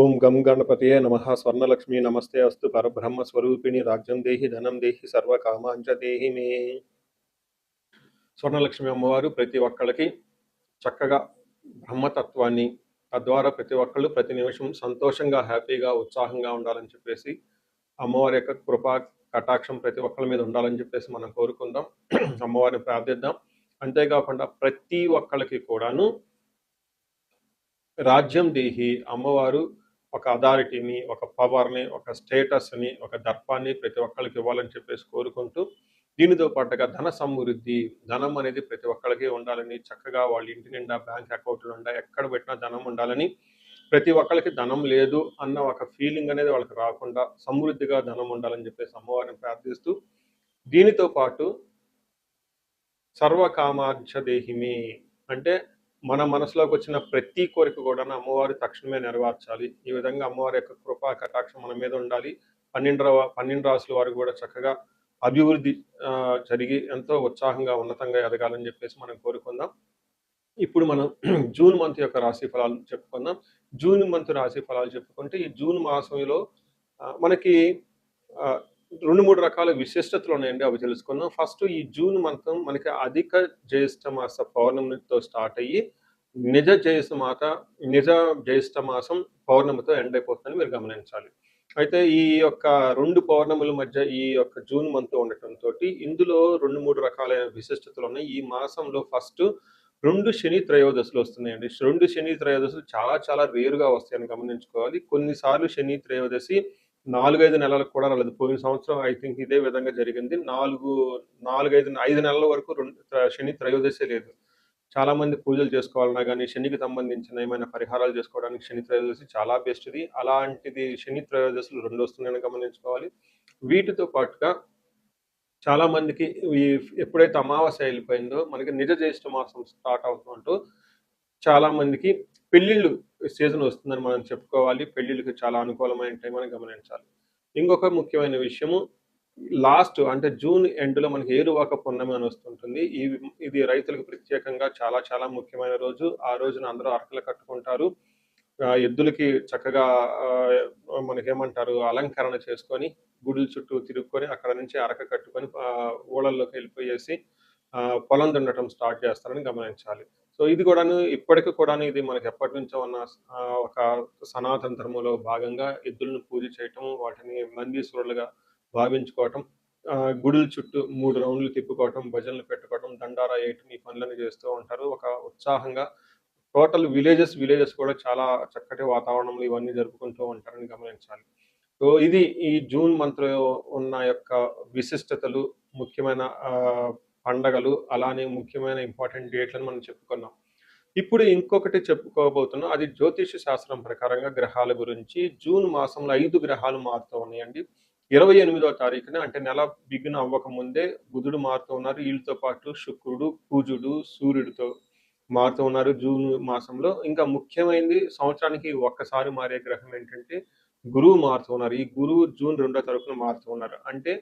ఓం గం గణపతయే నమః స్వర్ణలక్ష్మి నమస్తే అస్తు పరబ్రహ్మ స్వరూపిణి రాజ్యం దేహి ధనం దేహి సర్వకామాంచ దేహి మే. స్వర్ణలక్ష్మి అమ్మవారు ప్రతి ఒక్కళ్ళకి చక్కగా బ్రహ్మతత్వాన్ని, తద్వారా ప్రతి ఒక్కళ్ళు ప్రతి నిమిషం సంతోషంగా, హ్యాపీగా, ఉత్సాహంగా ఉండాలని చెప్పేసి అమ్మవారి యొక్క కృపా కటాక్షం ప్రతి ఒక్కళ్ళ మీద ఉండాలని చెప్పేసి మనం కోరుకుందాం. అమ్మవారిని ప్రార్థిద్దాం. అంతేకాకుండా ప్రతి ఒక్కళ్ళకి కూడాను రాజ్యం దేహి అమ్మవారు ఒక అథారిటీని, ఒక పవర్ని, ఒక స్టేటస్ని, ఒక దర్పాన్ని ప్రతి ఒక్కళ్ళకి ఇవ్వాలని చెప్పేసి కోరుకుంటూ, దీనితో పాటుగా ధన సమృద్ధి, ధనం అనేది ప్రతి ఒక్కళ్ళకి ఉండాలని, చక్కగా వాళ్ళ ఇంటి నిండా బ్యాంక్ అకౌంట్లు నిండా ఎక్కడ పెట్టినా ధనం ఉండాలని, ప్రతి ఒక్కళ్ళకి ధనం లేదు అన్న ఒక ఫీలింగ్ అనేది వాళ్ళకి రాకుండా సమృద్ధిగా ధనం ఉండాలని చెప్పేసి అమ్మవారిని ప్రార్థిస్తూ, దీనితో పాటు సర్వకామార్చ దేహిమి అంటే మన మనసులోకి వచ్చిన ప్రతి కోరిక కూడా అమ్మవారు తక్షణమే నెరవేర్చాలి. ఈ విధంగా అమ్మవారి యొక్క కృపా కటాక్షం మన మీద ఉండాలి. 12 రాసుల వారు కూడా చక్కగా అభివృద్ధి జరిగి ఎంతో ఉత్సాహంగా ఉన్నతంగా ఎదగాలని చెప్పేసి మనం కోరుకుందాం. ఇప్పుడు మనం జూన్ మంత్ యొక్క రాశి ఫలాలు చెప్పుకుందాం. జూన్ మంత్ రాశి ఫలాలు చెప్పుకుంటే ఈ జూన్ మాసంలో మనకి 2-3 రకాల విశిష్టతలు ఉన్నాయండి. అవి తెలుసుకుందాం. ఫస్ట్ ఈ జూన్ మంత్ మనకి అధిక జ్యేష్ఠ మాస పౌర్ణమితో స్టార్ట్ అయ్యి నిజ జ్యేష్ఠ మాసం పౌర్ణమితో ఎండ్ అయిపోతుందని మీరు గమనించాలి. అయితే ఈ యొక్క 2 పౌర్ణముల మధ్య ఈ యొక్క జూన్ మంత్ ఉండటంతో ఇందులో 2-3 రకాలైన విశిష్టతలు ఉన్నాయి. ఈ మాసంలో ఫస్ట్ 2 శని త్రయోదశులు వస్తున్నాయండి. 2 శని త్రయోదశులు చాలా చాలా రేరుగా వస్తాయని గమనించుకోవాలి. కొన్నిసార్లు శని త్రయోదశి 4-5 నెలలకు కూడా రాలేదు. పోయిన సంవత్సరం ఐ థింక్ ఇదే విధంగా జరిగింది. 5 నెలల వరకు శని త్రయోదశి లేదు. చాలా మంది పూజలు చేసుకోవాలన్నా కానీ శనికి సంబంధించిన ఏమైనా పరిహారాలు చేసుకోవడానికి శని త్రయోదశి చాలా బెస్ట్ది. అలాంటిది శని త్రయోదశులు 2 వస్తున్నాయని గమనించుకోవాలి. వీటితో పాటుగా చాలా మందికి ఎప్పుడైతే అమావాస్య వెళ్ళిపోయిందో మనకి నిజ జ్యేష్ఠ మాసం స్టార్ట్ అవుతుంటూ చాలా మందికి పెళ్లిళ్ళు సీజన్ వస్తుందని మనం చెప్పుకోవాలి. పెళ్లిళ్ళకి చాలా అనుకూలమైన టైం అని గమనించాలి. ఇంకొక ముఖ్యమైన విషయము లాస్ట్ అంటే జూన్ ఎండ్లో మనకి ఏరువాక పున్నమి అని వస్తుంటుంది. ఇది రైతులకు ప్రత్యేకంగా చాలా చాలా ముఖ్యమైన రోజు. ఆ రోజున అందరూ అరకలు కట్టుకుంటారు. ఎద్దులకి చక్కగా మనకేమంటారు అలంకరణ చేసుకొని గుడుల చుట్టూ తిరుక్కొని అక్కడ నుంచి అరక కట్టుకొని ఊళ్ళల్లోకి వెళ్ళిపోయేసి పొలం దున్నటం స్టార్ట్ చేస్తారని గమనించాలి. సో ఇది కూడాను ఇప్పటికి కూడాను ఇది మనకి ఎప్పటి నుంచో ఉన్న ఒక సనాతన ధర్మంలో భాగంగా ఎద్దులను పూజ చేయటం, వాటిని నందీశ్వరులుగా భావించుకోవటం, గుడుల చుట్టూ 3 రౌండ్లు తిప్పుకోవటం, భజనలు పెట్టుకోవటం, దండారా వేయటం ఈ పనులను చేస్తూ ఉంటారు. ఒక ఉత్సాహంగా టోటల్ విలేజెస్ కూడా చాలా చక్కటి వాతావరణంలో ఇవన్నీ జరుపుకుంటూ ఉంటారని గమనించాలి. సో ఇది ఈ జూన్ మంత్లో ఉన్న యొక్క విశిష్టతలు, ముఖ్యమైన పండగలు, అలానే ముఖ్యమైన ఇంపార్టెంట్ డేట్లను మనం చెప్పుకున్నాం. ఇప్పుడు ఇంకొకటి చెప్పుకోబోతున్నాం. అది జ్యోతిష శాస్త్రం ప్రకారంగా గ్రహాల గురించి. జూన్ మాసంలో 5 గ్రహాలు మారుతూ ఉన్నాయండి. 28వ తారీఖున అంటే నెల బిగిన్ అవ్వక ముందే బుధుడు మారుతూ ఉన్నారు. వీళ్ళతో పాటు శుక్రుడు, కుజుడు, సూర్యుడితో మారుతూ ఉన్నారు జూన్ మాసంలో. ఇంకా ముఖ్యమైనది సంవత్సరానికి ఒక్కసారి మారే గ్రహం ఏంటంటే గురువు మారుతూ ఉన్నారు. ఈ గురువు జూన్ 2వ తారీఖున మారుతూ ఉన్నారు. అంటే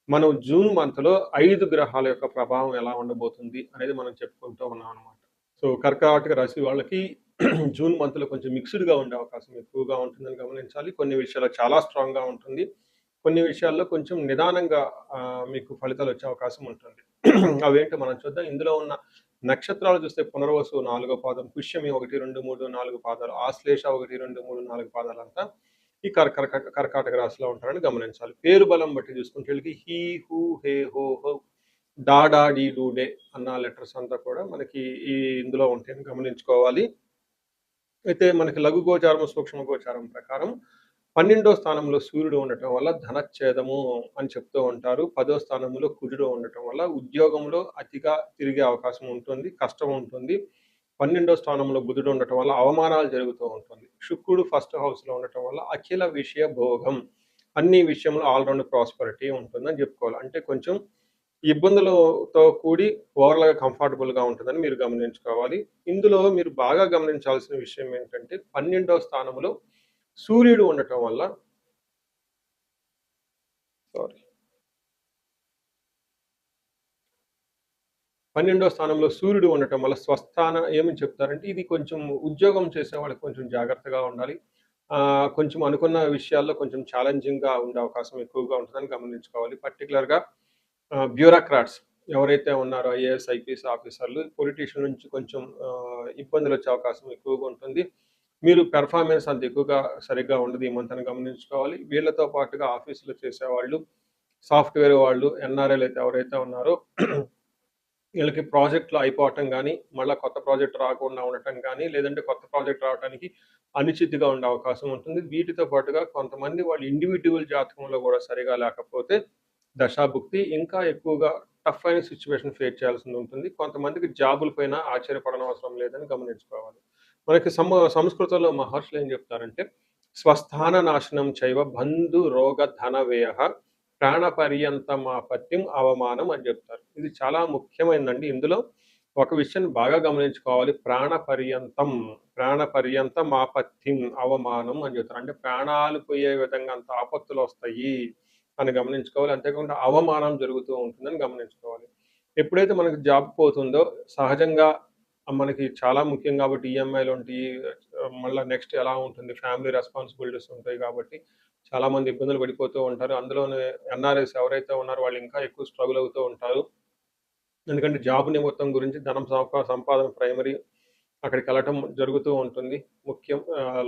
మనం జూన్ మంత్లో 5 గ్రహాల యొక్క ప్రభావం ఎలా ఉండబోతుంది అనేది మనం చెప్పుకుంటూ ఉన్నాం అనమాట. సో కర్కాటక రాశి వాళ్ళకి జూన్ మంత్లో కొంచెం మిక్స్డ్గా ఉండే అవకాశం ఎక్కువగా ఉంటుందని గమనించాలి. కొన్ని విషయాల్లో చాలా స్ట్రాంగ్గా ఉంటుంది. కొన్ని విషయాల్లో కొంచెం నిదానంగా మీకు ఫలితాలు వచ్చే అవకాశం ఉంటుంది. అవేంటో మనం చూద్దాం. ఇందులో ఉన్న నక్షత్రాలు చూస్తే పునర్వసు 4వ పాదం, పుష్యమి 1, 2, 3, 4 పాదాలు, ఆశ్లేష 1, 2, 3, 4 పాదాలంతా ఈ కర్కాటక రాశిలో ఉంటారని గమనించాలి. పేరు బలం బట్టి చూసుకుంటే వీళ్ళకి హీ, హూ, హే, హో, హో, డా, డా, డీ, డూ, డే అన్న లెటర్స్ అంతా కూడా మనకి ఇందులో ఉంటాయని గమనించుకోవాలి. అయితే మనకి లఘు గోచారం, సూక్ష్మ గోచారం ప్రకారం 12వ స్థానంలో సూర్యుడు ఉండటం వల్ల ధనచ్ఛేదము అని చెప్తూ ఉంటారు. 10వ స్థానంలో కుజుడు ఉండటం వల్ల ఉద్యోగంలో అతిగా తిరిగే అవకాశం ఉంటుంది, కష్టం ఉంటుంది. 12వ స్థానంలో బుధుడు ఉండటం వల్ల అవమానాలు జరుగుతూ ఉంటుంది. శుక్రుడు ఫస్ట్ హౌస్లో ఉండటం వల్ల అఖిల విషయ భోగం, అన్ని విషయంలో ఆల్రౌండ్ ప్రాస్పరిటీ ఉంటుందని చెప్పుకోవాలి. అంటే కొంచెం ఇబ్బందులతో కూడి ఓవరాల్గా కంఫర్టబుల్గా ఉంటుందని మీరు గమనించుకోవాలి. ఇందులో మీరు బాగా గమనించాల్సిన విషయం ఏంటంటే 12వ స్థానంలో సూర్యుడు ఉండటం వల్ల 12వ స్థానంలో సూర్యుడు ఉండటం వల్ల స్వస్థాన ఏమని చెప్తారంటే ఇది కొంచెం ఉద్యోగం చేసే వాళ్ళకి కొంచెం జాగ్రత్తగా ఉండాలి. కొంచెం అనుకున్న విషయాల్లో కొంచెం ఛాలెంజింగ్‌గా ఉండే అవకాశం ఎక్కువగా ఉంటుందని గమనించుకోవాలి. పర్టిక్యులర్‌గా బ్యూరోక్రాట్స్ ఎవరైతే ఉన్నారో ఐఏఎస్, ఐపీఎస్ ఆఫీసర్లు పొలిటీషియన్ నుంచి కొంచెం ఇబ్బందులొచ్చే అవకాశం ఎక్కువగా ఉంటుంది. మీరు పెర్ఫార్మెన్స్ అంత ఎక్కువగా సరిగ్గా ఉండదు ఈ మంత్ అని గమనించుకోవాలి. వీళ్ళతో పాటుగా ఆఫీస్‌లో చేసేవాళ్ళు, సాఫ్ట్‌వేర్ వాళ్ళు, ఎన్ఆర్ఐలు అయితే ఎవరైతే ఉన్నారో వీళ్ళకి ప్రాజెక్ట్‌లు అయిపోవటం గానీ, మళ్ళా కొత్త ప్రాజెక్ట్ రాకుండా ఉండటం గానీ, లేదంటే కొత్త ప్రాజెక్ట్ రావటానికి అనిశ్చితిగా ఉండే అవకాశం ఉంటుంది. వీటితో పాటుగా కొంతమంది వాళ్ళ ఇండివిడ్యువల్ జాతకంలో గూడా సరిగా లేకపోతే దశాభుక్తి ఇంకా ఎక్కువగా టఫ్ అయిన సిట్యుయేషన్ ఫేస్ చేయాల్సిందుంటుంది. కొంతమందికి జాబుల పైన ఆశ్చర్యపడనవసరం లేదని గమనించుకోవాలి. మనకి సంస్కృతంలో మహర్షులు ఏం చెప్తారంటే, స్వస్థాన నాశనం చైవ బంధు రోగ ధన వ్యయః ప్రాణపర్యంతమాపత్యం అవమానం అని చెప్తారు. ఇది చాలా ముఖ్యమైనదండి. ఇందులో ఒక విషయాన్ని బాగా గమనించుకోవాలి. ప్రాణపర్యంతం ఆపత్తిం అవమానం అని చెప్తారు. అంటే ప్రాణాలు పోయే విధంగా అంత ఆపత్తులొస్తాయి అని గమనించుకోవాలి. అంతేకాకుండా అవమానం జరుగుతూ ఉంటుందని గమనించుకోవాలి. ఎప్పుడైతే మనకి జాబ్ పోతుందో సహజంగా మనకి చాలా ముఖ్యం కాబట్టి ఈఎంఐలుంటాయి. మళ్ళా నెక్స్ట్ ఎలా ఉంటుంది ఫ్యామిలీ రెస్పాన్సిబిలిటీస్ ఉంటాయి కాబట్టి చాలామంది ఇబ్బందులు పడిపోతూ ఉంటారు. అందులోనే ఎన్ఆర్ఐస్ ఎవరైతే ఉన్నారో వాళ్ళు ఇంకా ఎక్కువ స్ట్రగుల్ అవుతూ ఉంటారు. ఎందుకంటే జాబ్ నిమిత్తం గురించి ధనం సంపాదన ప్రైమరీ అక్కడికెళ్ళటం జరుగుతూ ఉంటుంది. ముఖ్యం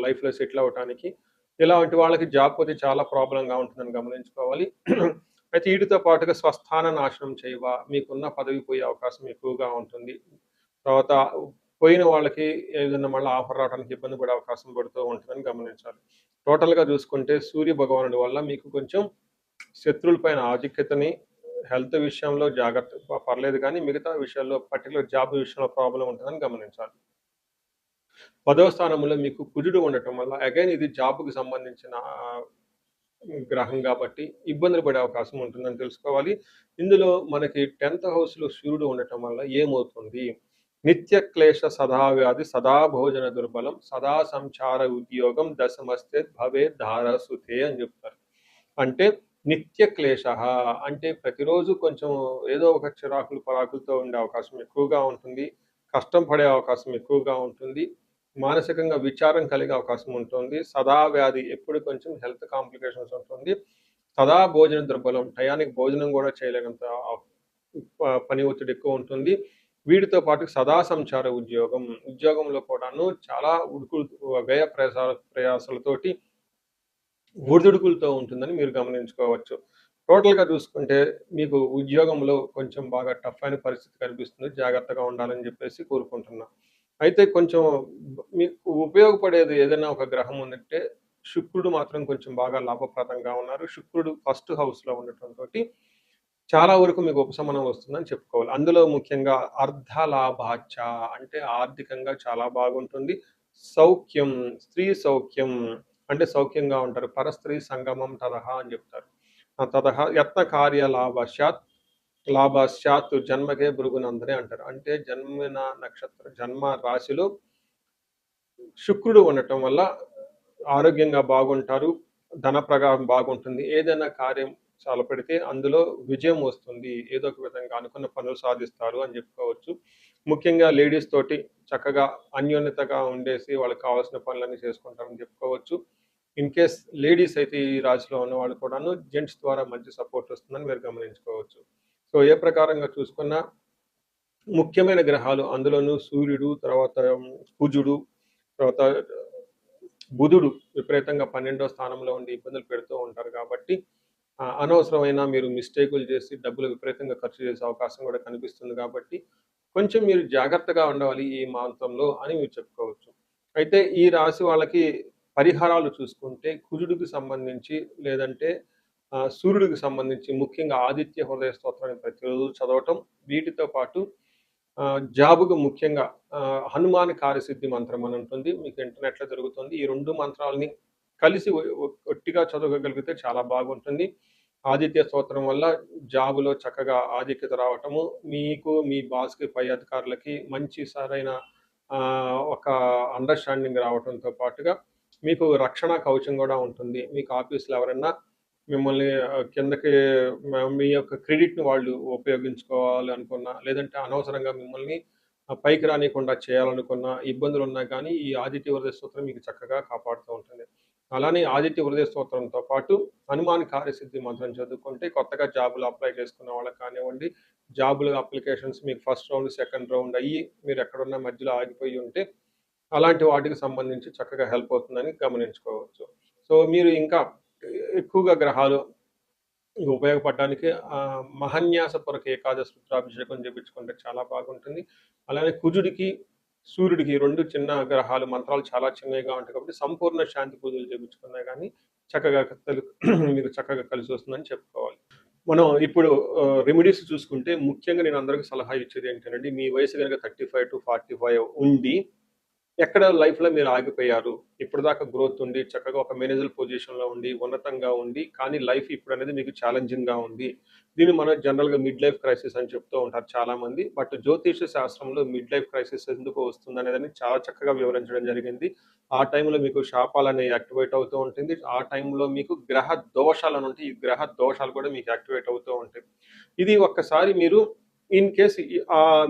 లైఫ్‌లో సెటిల్ అవ్వటానికి. ఇలాంటి వాళ్ళకి జాబ్ పోతే చాలా ప్రాబ్లమ్‌గా ఉంటుందని గమనించుకోవాలి. అయితే వీటితో పాటుగా స్వస్థాన నాశనం చేయవ మీకున్న పదవి పోయే అవకాశం ఎక్కువగా ఉంటుంది. తర్వాత పోయిన వాళ్ళకి ఏదైనా మళ్ళీ ఆఫర్ రావడానికి ఇబ్బంది పడే అవకాశం పడుతూ ఉంటుందని గమనించాలి. టోటల్‌గా చూసుకుంటే సూర్య భగవానుడి వల్ల మీకు కొంచెం శత్రువుల పైన ఆధిక్యతని హెల్త్ విషయంలో జాగ్రత్త పర్లేదు కానీ మిగతా విషయాల్లో పర్టిక్యులర్ జాబ్ విషయంలో ప్రాబ్లమ్ ఉంటుందని గమనించాలి. 10వ స్థానంలో మీకు కుజుడు ఉండటం వల్ల అగైన్ ఇది జాబ్‌కి సంబంధించిన గ్రహం గాబట్టి ఇబ్బందులు పడే అవకాశం ఉంటుందని తెలుసుకోవాలి. ఇందులో మనకి 10థ్ హౌస్‌లో సూర్యుడు ఉండటం వల్ల ఏమవుతుంది? నిత్య క్లేశ సదా వ్యాధి సదా భోజన దుర్బలం సదా సంచార ఉద్యోగం దశమస్తే భవేత్ ధారాసుతే అని జెప్తారు. అంటే నిత్య క్లేశః అంటే ప్రతిరోజు కొంచెం ఏదో ఒక చిరాకులు, పరాకులతో ఉండే అవకాశం ఎక్కువగా ఉంటుంది. కష్టం పడే అవకాశం ఎక్కువగా ఉంటుంది. మానసికంగా విచారం కలిగే అవకాశం ఉంటుంది. సదా వ్యాధి ఎప్పుడు కొంచెం హెల్త్ కాంప్లికేషన్స్ ఉంటుంది. సదా భోజన దుర్బలం టయానికి భోజనం గూడా చేయలేనంత పని ఒత్తిడి ఎక్కువ ఉంటుంది. వీటితో పాటు సదా సంచార ఉద్యోగం. ఉద్యోగంలో కూడాను చాలా వ్యయ ప్రయాసలతోటి ఒడిదుడుకులతో ఉంటుందని మీరు గమనించుకోవచ్చు. టోటల్‌గా చూసుకుంటే మీకు ఉద్యోగంలో కొంచెం బాగా టఫ్ అయిన పరిస్థితి కనిపిస్తుంది. జాగ్రత్తగా ఉండాలని జెప్పేసి కోరుకుంటున్నా. అయితే కొంచెం మీకు ఉపయోగపడేది ఏదైనా ఒక గ్రహం ఉందంటే శుక్రుడు మాత్రం కొంచెం బాగా లాభప్రదంగా ఉన్నారు. శుక్రుడు ఫస్ట్ హౌస్‌లో ఉండటంతోటి చాలా వరకు మీకు ఉపశమనం వస్తుందని చెప్పుకోవాలి. అందులో ముఖ్యంగా అర్ధలాభాచ్చ అంటే ఆర్థికంగా చాలా బాగుంటుంది. సౌఖ్యం, స్త్రీ సౌఖ్యం అంటే సౌఖ్యంగా ఉంటారు. పరస్త్రీ సంగమం తదహ అని చెప్తారు. తదహ యత్న కార్య లాభస్యాత్ జన్మకే భృగునందనే అంటారు. అంటే జన్మిన నక్షత్ర జన్మ రాశిలో శుక్రుడు ఉండటం వల్ల ఆరోగ్యంగా బాగుంటారు. ధన ప్రవాహం బాగుంటుంది. ఏదైనా కార్యం తలపెడితే అందులో విజయం వస్తుంది. ఏదో ఒక విధంగా అనుకున్న పనులు సాధిస్తారు అని చెప్పుకోవచ్చు. ముఖ్యంగా లేడీస్ తోటి చక్కగా అన్యోన్యతగా ఉండేసి వాళ్ళకి కావాల్సిన పనులన్నీ చేసుకుంటారని చెప్పుకోవచ్చు. ఇన్ కేస్ లేడీస్ అయితే ఈ రాశిలో ఉన్నవాళ్ళు కూడాను జెంట్స్ ద్వారా మంచి సపోర్ట్ వస్తుందని మీరు గమనించుకోవచ్చు. సో, ఏ ప్రకారంగా చూసుకున్నా ముఖ్యమైన గ్రహాలు అందులోనూ సూర్యుడు, తర్వాత కుజుడు, తర్వాత బుధుడు విపరీతంగా 12వ స్థానంలో ఉండి ఇబ్బందులు పెడుతూ ఉంటారు కాబట్టి అనవసరమైన మీరు మిస్టేకులు చేసి డబ్బులు విపరీతంగా ఖర్చు చేసే అవకాశం కూడా కనిపిస్తుంది కాబట్టి కొంచెం మీరు జాగ్రత్తగా ఉండవాలి ఈ మాంతంలో అని మీరు చెప్పుకోవచ్చు. అయితే ఈ రాశి వాళ్ళకి పరిహారాలు చూసుకుంటే కుజుడికి సంబంధించి లేదంటే సూర్యుడికి సంబంధించి ముఖ్యంగా ఆదిత్య హృదయ స్తోత్రాన్ని ప్రతిరోజు చదవటం. వీటితో పాటు జాబ్‌కు ముఖ్యంగా హనుమాన్ కార్యసిద్ధి మంత్రం అని ఉంటుంది. మీకు ఇంటర్నెట్‌లో దొరుకుతుంది. ఈ 2 మంత్రాల్ని కలిసి ఒట్టిగా చదవగలిగితే చాలా బాగుంటుంది. ఆదిత్య స్తోత్రం వల్ల జాబ్‌లో చక్కగా ఆధిక్యత రావటము, మీకు మీ బాస్‌కి, పై అధికారులకి మంచి సరైన ఒక అండర్‌స్టాండింగ్ రావటంతో పాటుగా మీకు రక్షణ కవచం గూడా ఉంటుంది. మీకు ఆఫీస్‌లో ఎవరైనా మిమ్మల్ని కిందకి మీ యొక్క క్రెడిట్‌ని వాళ్ళు ఉపయోగించుకోవాలి అనుకున్నా, లేదంటే అనవసరంగా మిమ్మల్ని పైకి రానీయకుండా చేయాలనుకున్న ఇబ్బందులున్నా గానీ, ఈ ఆదిత్య హృదయ స్తోత్రం మీకు చక్కగా కాపాడుతూ ఉంటుంది. అలానే ఆదిత్య హృదయ స్తోత్రంతో పాటు హనుమాన్ కార్యసిద్ధి మంత్రం చదువుకుంటే కొత్తగా జాబులు అప్లై చేసుకున్న వాళ్ళకి కానివ్వండి, జాబులు అప్లికేషన్స్ మీకు ఫస్ట్ రౌండ్, సెకండ్ రౌండ్ అయ్యి మీరు ఎక్కడున్న మధ్యలో ఆగిపోయి ఉంటే అలాంటి వాటికి సంబంధించి చక్కగా హెల్ప్ అవుతుందని గమనించుకోవచ్చు. సో మీరు ఇంకా ఎక్కువగా గ్రహాలు ఉపయోగపడడానికి మహన్యాసపూర్వక ఏకాదశి రుద్రాభిషేకం చేపించుకుంటే చాలా బాగుంటుంది. అలానే కుజుడికి, సూర్యుడికి 2 చిన్న గ్రహాలు మంత్రాలు చాలా చిన్నవిగా ఉంటాయి కాబట్టి సంపూర్ణ శాంతి పూజలు చేపించుకున్నా గానీ చక్కగా మీకు చక్కగా కలిసొస్తుందని చెప్పుకోవాలి. మనం ఇప్పుడు రెమెడీస్ చూసుకుంటే ముఖ్యంగా నేను అందరికి సలహా ఇచ్చేది ఏంటంటే మీ వయసు గనుక 35-45 ఉండి ఎక్కడ లైఫ్‌లో మీరు ఆగిపోయారు. ఇప్పటిదాకా గ్రోత్ ఉండి, చక్కగా ఒక మేనేజర్ పొజిషన్‌లో ఉండి, ఉన్నతంగా ఉండి, కానీ లైఫ్ ఇప్పుడనేది మీకు ఛాలెంజింగ్‌గా ఉంది. దీన్ని మనం జనరల్‌గా మిడ్ లైఫ్ క్రైసిస్ అని చెప్తూ ఉంటారు చాలామంది. బట్ జ్యోతిష శాస్త్రంలో మిడ్ లైఫ్ క్రైసిస్ ఎందుకు వస్తుందనేదని చాలా చక్కగా వివరించడం జరిగింది. ఆ టైంలో మీకు శాపాలనేవి యాక్టివేట్ అవుతూ ఉంటుంది. ఆ టైంలో మీకు గ్రహ దోషాలని ఉంటాయి. ఈ గ్రహ దోషాలు కూడా మీకు యాక్టివేట్ అవుతూ ఉంటాయి. ఇది ఒక్కసారి మీరు ఇన్ కేస్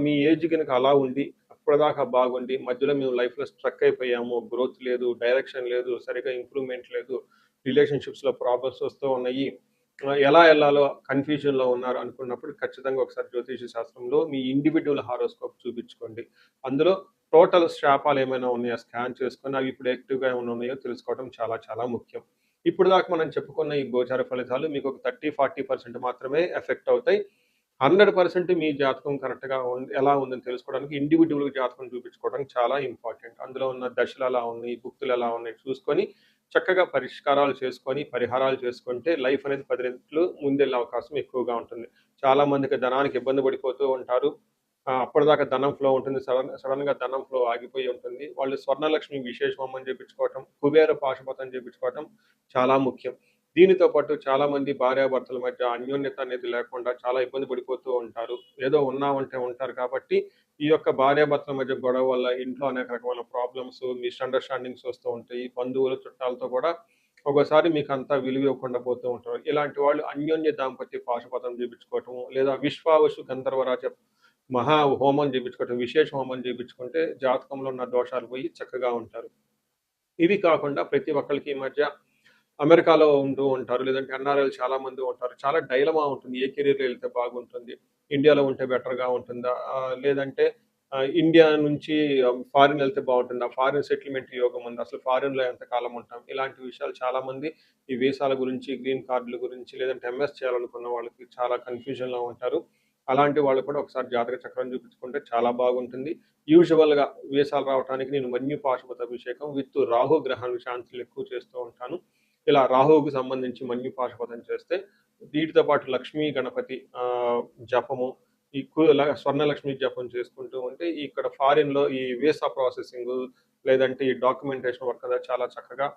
మీ ఏజ్ గనుక అలా ఉండి ఇప్పటిదాకా బాగుండి మధ్యలో మేము లైఫ్‌లో స్ట్రక్ అయిపోయాము. గ్రోత్ లేదు, డైరెక్షన్ లేదు, సరిగ్గా ఇంప్రూవ్‌మెంట్ లేదు, రిలేషన్‌షిప్స్‌లో ప్రాబ్లమ్స్ వస్తూ ఉన్నాయి. ఎలా ఎళ్ళాలో కన్‌ఫ్యూజన్‌లో ఉన్నారు అనుకున్నప్పుడు ఖచ్చితంగా ఒకసారి జ్యోతిష శాస్త్రంలో మీ ఇండివిడ్యువల్ హారోస్కోప్ చూపించుకోండి. అందులో టోటల్ శాపాలు ఏమైనా ఉన్నాయా స్కాన్ చేసుకొని అవి ఇప్పుడు యాక్టివ్‌గా ఏమైనా ఉన్నాయో తెలుసుకోవడం చాలా చాలా ముఖ్యం. ఇప్పటిదాకా మనం చెప్పుకున్న ఈ గోచార ఫలితాలు మీకు ఒక 30, 40% మాత్రమే ఎఫెక్ట్ అవుతాయి. 100% మీ జాతకం కరెక్ట్‌గా ఎలా ఉందని తెలుసుకోవడానికి ఇండివిడ్యువల్ జాతకం చూపించుకోవడం చాలా ఇంపార్టెంట్. అందులో ఉన్న దశలు ఎలా ఉన్నాయి, భుక్తులు ఎలా ఉన్నాయి చూసుకొని చక్కగా పరిష్కారాలు చేసుకొని, పరిహారాలు చేసుకుంటే లైఫ్ అనేది 10 రెట్లు ముందెళ్ళే అవకాశం ఎక్కువగా ఉంటుంది. చాలా మందికి ధనానికి ఇబ్బంది పడిపోతూ ఉంటారు. అప్పటిదాకా ధనం ఫ్లో ఉంటుంది. సడెన్‌గా ధనం ఫ్లో ఆగిపోయి ఉంటుంది. వాళ్ళు స్వర్ణలక్ష్మి విశేష హోమం చేపించుకోవటం, కుబేర పాశుపతం చేపించుకోవటం చాలా ముఖ్యం. దీనితో పాటు చాలామంది భార్యాభర్తల మధ్య అన్యోన్యత అనేది లేకుండా చాలా ఇబ్బంది పడిపోతూ ఉంటారు. ఏదో ఉన్నామంటే ఉంటారు కాబట్టి, ఈ యొక్క భార్యాభర్తల మధ్య గొడవ వల్ల ఇంట్లో అనేక రకమైన ప్రాబ్లమ్స్, మిస్‌అండర్‌స్టాండింగ్స్ వస్తూ ఉంటాయి. బంధువులు, చుట్టాలతో కూడా ఒక్కోసారి మీకంతా విలువివ్వకుండా పోతూ ఉంటారు. ఇలాంటి వాళ్ళు అన్యోన్య దాంపత్య పాశుపతం చేపించుకోవటము, లేదా విశ్వావసు గంధర్వరాజ మహా హోమం చేపించుకోవటం, విశేష హోమం చేపించుకుంటే జాతకంలో ఉన్న దోషాలు పోయి చక్కగా ఉంటారు. ఇవి కాకుండా ప్రతి ఒక్కళ్ళకి ఈ మధ్య అమెరికాలో ఉంటూ ఉంటారు. లేదంటే ఎన్ఆర్ఐలు చాలా మంది ఉంటారు. చాలా డైలమా ఉంటుంది. ఏ కెరియర్‌లో ఎళ్తే బాగుంటుంది? ఇండియాలో ఉంటే బెటర్‌గా ఉంటుందా? లేదంటే ఇండియా నుంచి ఫారిన్ ఎళ్తే బావుంటుందా? ఫారిన్ సెటిల్‌మెంట్ యోగం ఉందా? అసలు ఫారిన్‌లో ఎంతకాలం ఉంటాం? ఇలాంటి విషయాలు చాలామంది ఈ వీసాల గురించి, గ్రీన్ కార్డుల గురించి, లేదంటే ఎంఎస్ చేయాలనుకున్న వాళ్ళకి చాలా కన్‌ఫ్యూజన్‌లో ఉంటారు. అలాంటి వాళ్ళు కూడా ఒకసారి జాతక చక్రం చూపించుకుంటే చాలా బాగుంటుంది. యూజువల్‌గా వీసాలు రావటానికి నేను మన్యు పాశుపత అభిషేకం విత్ రాహు గ్రహానికి శాంతులు ఎక్కువ చేస్తూ ఉంటాను. ఇలా రాహువుకి సంబంధించి మన్యు పాశుపతం చేస్తే వీటితో పాటు లక్ష్మీ గణపతి జపము, ఈ స్వర్ణలక్ష్మి జపం చేసుకుంటూ ఉంటే ఇక్కడ ఫారిన్‌లో ఈ వీసా ప్రాసెసింగు లేదంటే ఈ డాక్యుమెంటేషన్ వర్క్ అనేది చాలా చక్కగా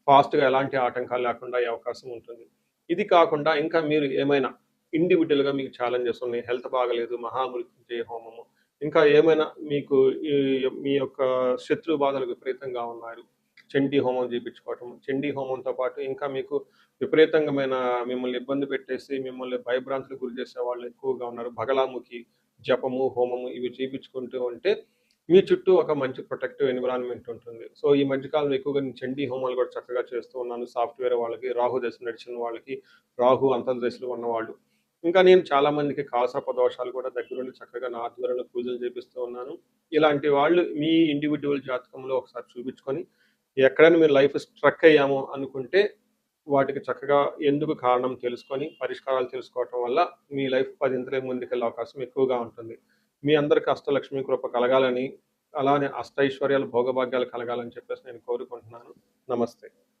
ఫాస్ట్‌గా ఎలాంటి ఆటంకాలు లేకుండా అయ్యే అవకాశం ఉంటుంది. ఇది కాకుండా ఇంకా మీరు ఏమైనా ఇండివిడ్యువల్‌గా మీకు ఛాలెంజెస్ ఉన్నాయి. హెల్త్ బాగాలేదు, మహామృత్యుంజయ హోమము, ఇంకా ఏమైనా మీకు ఈ మీ యొక్క శత్రు బాధలు విపరీతంగా ఉన్నారు. చండీ హోమం చేపించుకోవటం. చండీ హోమంతో పాటు ఇంకా మీకు విపరీతంగమైన మిమ్మల్ని ఇబ్బంది పెట్టేసి, మిమ్మల్ని భయభ్రాంతులకు గురి చేసే వాళ్ళు ఎక్కువగా ఉన్నారు. బగలాముఖి జపము, హోమము ఇవి చేపించుకుంటూ ఉంటే మీ చుట్టూ ఒక మంచి ప్రొటెక్టివ్ ఎన్విరాన్మెంట్ ఉంటుంది. సో, ఈ మధ్య కాలంలో ఎక్కువగా నేను చండీ హోమాలు కూడా చక్కగా చేస్తూ ఉన్నాను. సాఫ్ట్‌వేర్ వాళ్ళకి, రాహు దశ నడిచిన వాళ్ళకి, రాహు అంతర్దశలో ఉన్నవాళ్ళు. ఇంకా నేను చాలా మందికి కాలసర్ప దోషాలు కూడా దగ్గరుండి చక్కగా నా ఆధ్వర్యంలో పూజలు చేపిస్తూ ఉన్నాను. ఇలాంటి వాళ్ళు మీ ఇండివిడ్యువల్ జాతకంలో ఒకసారి చూపించుకొని ఎక్కడైనా మీరు లైఫ్ స్ట్రక్ అయ్యాము అనుకుంటే, వాటికి చక్కగా ఎందుకు కారణం తెలుసుకొని, పరిష్కారాలు తెలుసుకోవటం వల్ల మీ లైఫ్ పదింతలే ముందుకెళ్ళే అవకాశం ఎక్కువగా ఉంటుంది. మీ అందరికి అష్టలక్ష్మి కృప కలగాలని, అలానే అష్టైశ్వర్యాలు, భోగభాగ్యాలు కలగాలని చెప్పేసి నేను కోరుకుంటున్నాను. నమస్తే.